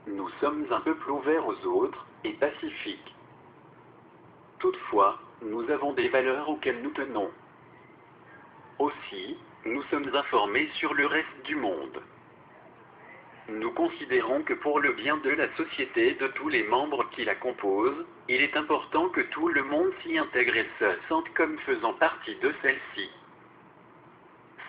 Nous sommes un peuple ouvert aux autres, et pacifique. Toutefois, nous avons des valeurs auxquelles nous tenons. Aussi, nous sommes informés sur le reste du monde. Nous considérons que pour le bien de la société et de tous les membres qui la composent, il est important que tout le monde s'y intègre et se sente comme faisant partie de celle-ci.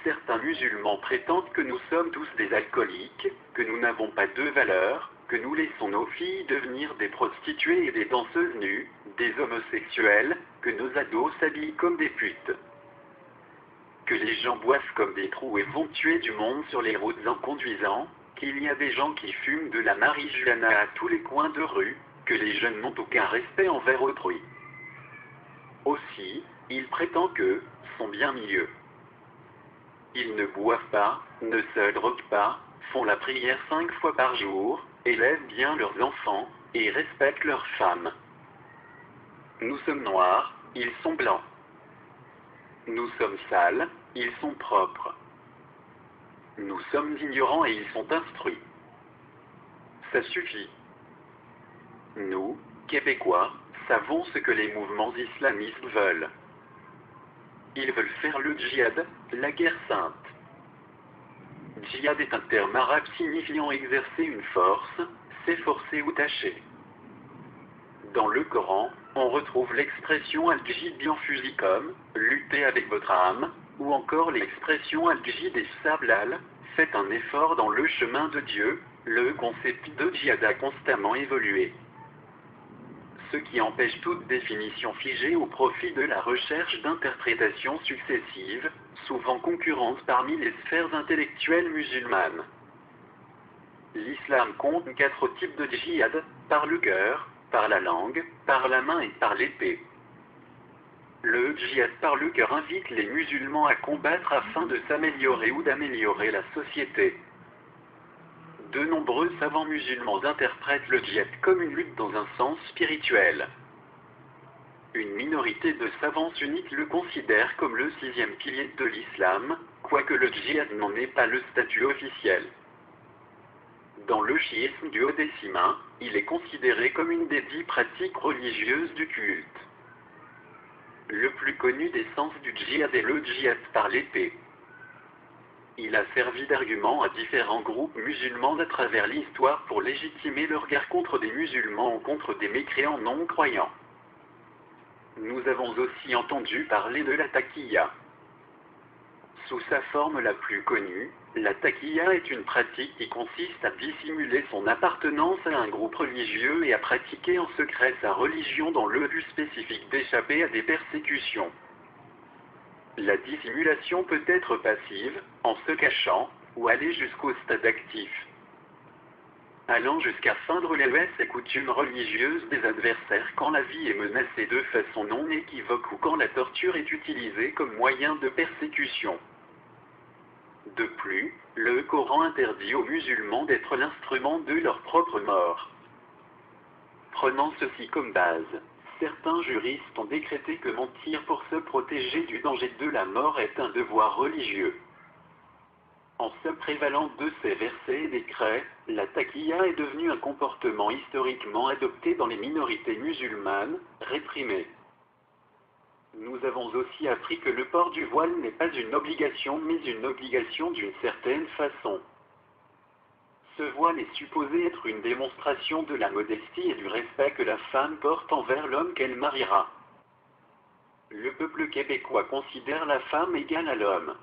Certains musulmans prétendent que nous sommes tous des alcooliques, que nous n'avons pas de valeur, que nous laissons nos filles devenir des prostituées et des danseuses nues, des homosexuels, que nos ados s'habillent comme des putes, que les gens boivent comme des trous et vont tuer du monde sur les routes en conduisant, qu'il y a des gens qui fument de la marijuana à tous les coins de rue, que les jeunes n'ont aucun respect envers autrui. Aussi, il prétend que, sont bien mieux. Ils ne boivent pas, ne se droguent pas, font la prière 5 fois par jour, élèvent bien leurs enfants, et respectent leurs femmes. Nous sommes noirs, ils sont blancs. Nous sommes sales, ils sont propres. Nous sommes ignorants et ils sont instruits. Ça suffit. Nous, Québécois, savons ce que les mouvements islamistes veulent. Ils veulent faire le djihad, la guerre sainte. Djihad est un terme arabe signifiant exercer une force, s'efforcer ou tâcher. Dans le Coran, on retrouve l'expression al-jihad en fusil comme, lutter avec votre âme, ou encore l'expression al-jihad et sablal, faites un effort dans le chemin de Dieu. Le concept de djihad a constamment évolué. Ce qui empêche toute définition figée au profit de la recherche d'interprétations successives, souvent concurrentes parmi les sphères intellectuelles musulmanes. L'islam compte 4 types de djihad, par le cœur, par la langue, par la main et par l'épée. Le djihad par le cœur invite les musulmans à combattre afin de s'améliorer ou d'améliorer la société. De nombreux savants musulmans interprètent le djihad comme une lutte dans un sens spirituel. Une minorité de savants sunnites le considèrent comme le 6e pilier de l'islam, quoique le djihad n'en ait pas le statut officiel. Dans le chiisme du Haut-Décimain, il est considéré comme une des 10 pratiques religieuses du culte. Le plus connu des sens du djihad est le djihad par l'épée. Il a servi d'argument à différents groupes musulmans à travers l'histoire pour légitimer leur guerre contre des musulmans ou contre des mécréants non-croyants. Nous avons aussi entendu parler de la taqiyya. Sous sa forme la plus connue, la taqiyya est une pratique qui consiste à dissimuler son appartenance à un groupe religieux et à pratiquer en secret sa religion dans le but spécifique d'échapper à des persécutions. La dissimulation peut être passive, en se cachant, ou aller jusqu'au stade actif, allant jusqu'à feindre les mœurs et coutumes religieuses des adversaires quand la vie est menacée de façon non équivoque ou quand la torture est utilisée comme moyen de persécution. De plus, le Coran interdit aux musulmans d'être l'instrument de leur propre mort. Prenant ceci comme base, certains juristes ont décrété que mentir pour se protéger du danger de la mort est un devoir religieux. En se prévalant de ces versets et décrets, la taqiyya est devenue un comportement historiquement adopté dans les minorités musulmanes, réprimé. Nous avons aussi appris que le port du voile n'est pas une obligation mais une obligation d'une certaine façon. Ce voile est supposé être une démonstration de la modestie et du respect que la femme porte envers l'homme qu'elle mariera. Le peuple québécois considère la femme égale à l'homme.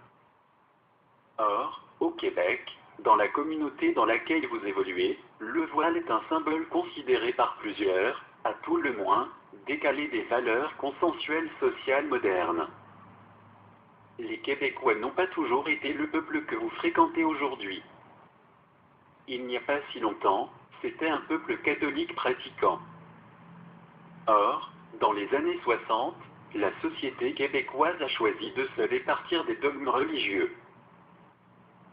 Or, au Québec, dans la communauté dans laquelle vous évoluez, le voile est un symbole considéré par plusieurs, à tout le moins, décalé des valeurs consensuelles sociales modernes. Les Québécois n'ont pas toujours été le peuple que vous fréquentez aujourd'hui. Il n'y a pas si longtemps, c'était un peuple catholique pratiquant. Or, dans les années 60, la société québécoise a choisi de se départir des dogmes religieux.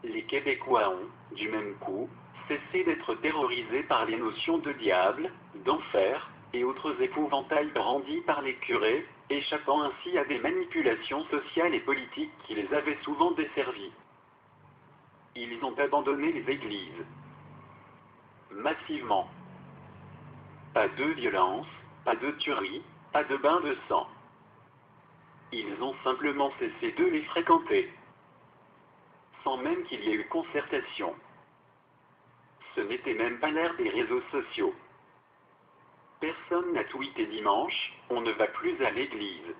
Les Québécois ont, du même coup, cessé d'être terrorisés par les notions de diable, d'enfer, et autres épouvantails brandis par les curés, échappant ainsi à des manipulations sociales et politiques qui les avaient souvent desservis. Ils ont abandonné les églises. massivement. Pas de violence, pas de tuerie, pas de bain de sang. Ils ont simplement cessé de les fréquenter, sans même qu'il y ait eu concertation. Ce n'était même pas l'ère des réseaux sociaux. Personne n'a tweeté dimanche, on ne va plus à l'église.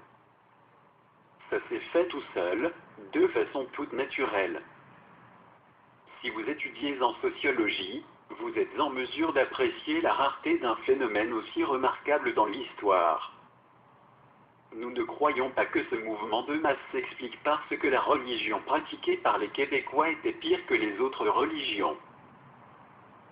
Ça s'est fait tout seul, de façon toute naturelle. Si vous étudiez en sociologie, vous êtes en mesure d'apprécier la rareté d'un phénomène aussi remarquable dans l'histoire. Nous ne croyons pas que ce mouvement de masse s'explique parce que la religion pratiquée par les Québécois était pire que les autres religions.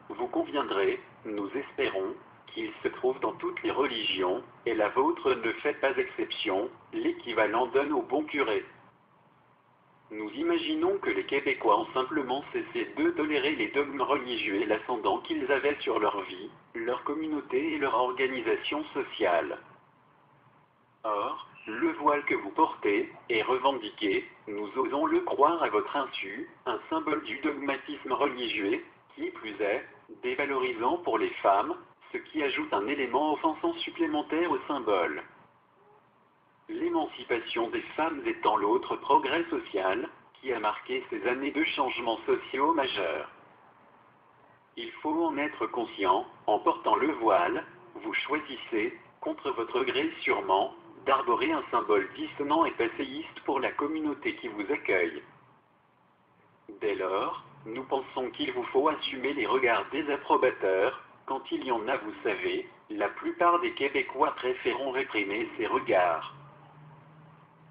Vous conviendrez, nous espérons, qu'il se trouve dans toutes les religions, et la vôtre ne fait pas exception, l'équivalent d'un au bon curé. Nous imaginons que les Québécois ont simplement cessé de tolérer les dogmes religieux et l'ascendant qu'ils avaient sur leur vie, leur communauté et leur organisation sociale. Or, le voile que vous portez est revendiqué, nous osons le croire à votre insu, un symbole du dogmatisme religieux, qui plus est, dévalorisant pour les femmes, ce qui ajoute un élément offensant supplémentaire au symbole. L'émancipation des femmes étant l'autre progrès social, qui a marqué ces années de changements sociaux majeurs. Il faut en être conscient, en portant le voile, vous choisissez, contre votre gré sûrement, d'arborer un symbole dissonant et passéiste pour la communauté qui vous accueille. Dès lors, nous pensons qu'il vous faut assumer les regards désapprobateurs, quand il y en a, vous savez, la plupart des Québécois préféreront réprimer ces regards.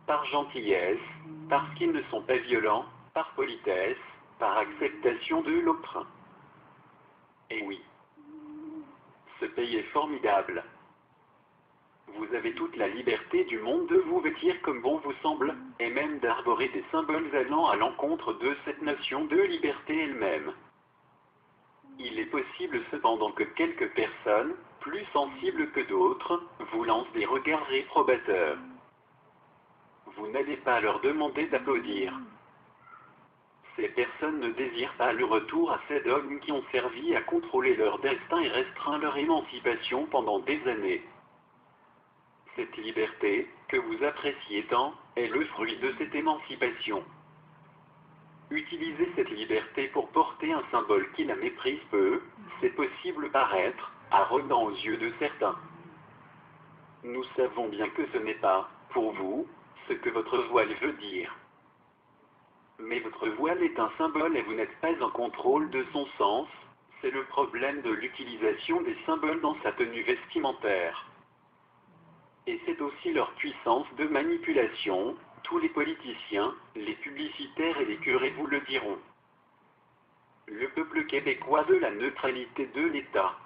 Par gentillesse, parce qu'ils ne sont pas violents, par politesse, par acceptation de l'autre. Et oui, ce pays est formidable. Vous avez toute la liberté du monde de vous vêtir comme bon vous semble, et même d'arborer des symboles allant à l'encontre de cette notion de liberté elle-même. Il est possible cependant que quelques personnes, plus sensibles que d'autres, vous lancent des regards réprobateurs. Vous n'allez pas leur demander d'applaudir. Ces personnes ne désirent pas le retour à ces dogmes qui ont servi à contrôler leur destin et restreint leur émancipation pendant des années. Cette liberté, que vous appréciez tant, est le fruit de cette émancipation. Utiliser cette liberté pour porter un symbole qui la méprise peu, c'est possible paraître arrogant aux yeux de certains. Nous savons bien que ce n'est pas, pour vous, ce que votre voile veut dire. Mais votre voile est un symbole et vous n'êtes pas en contrôle de son sens, c'est le problème de l'utilisation des symboles dans sa tenue vestimentaire. Et c'est aussi leur puissance de manipulation, tous les politiciens, les publicitaires et les curés vous le diront. Le peuple québécois veut la neutralité de l'État.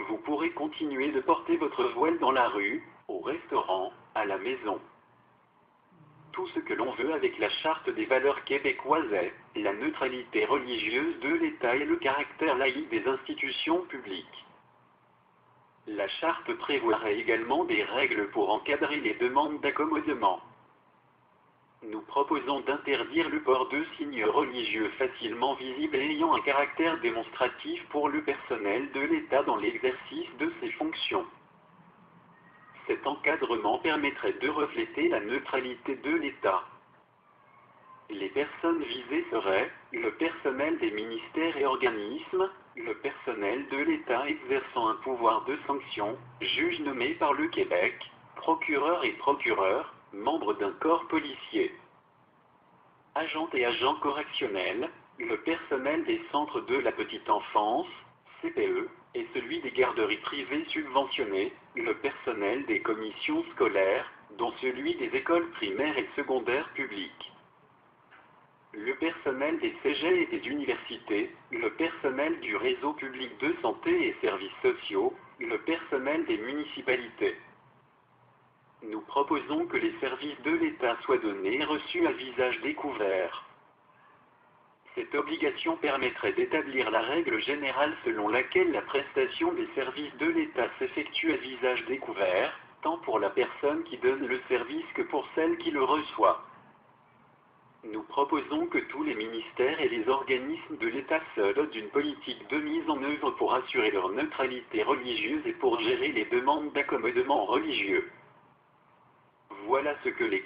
Vous pourrez continuer de porter votre voile dans la rue, au restaurant, à la maison. Tout ce que l'on veut avec la charte des valeurs québécoises est la neutralité religieuse de l'État et le caractère laïque des institutions publiques. La charte prévoirait également des règles pour encadrer les demandes d'accommodement. Nous proposons d'interdire le port de signes religieux facilement visibles et ayant un caractère démonstratif pour le personnel de l'État dans l'exercice de ses fonctions. Cet encadrement permettrait de refléter la neutralité de l'État. Les personnes visées seraient le personnel des ministères et organismes, le personnel de l'État exerçant un pouvoir de sanction, juge nommé par le Québec, procureur et procureur, membres d'un corps policier. Agents et agents correctionnels, le personnel des centres de la petite enfance, CPE, et celui des garderies privées subventionnées, le personnel des commissions scolaires, dont celui des écoles primaires et secondaires publiques. Le personnel des cégeps et des universités, le personnel du réseau public de santé et services sociaux, le personnel des municipalités. Nous proposons que les services de l'État soient donnés et reçus à visage découvert. Cette obligation permettrait d'établir la règle générale selon laquelle la prestation des services de l'État s'effectue à visage découvert, tant pour la personne qui donne le service que pour celle qui le reçoit. Nous proposons que tous les ministères et les organismes de l'État se dotent d'une politique de mise en œuvre pour assurer leur neutralité religieuse et pour gérer les demandes d'accommodement religieux. Voilà ce que les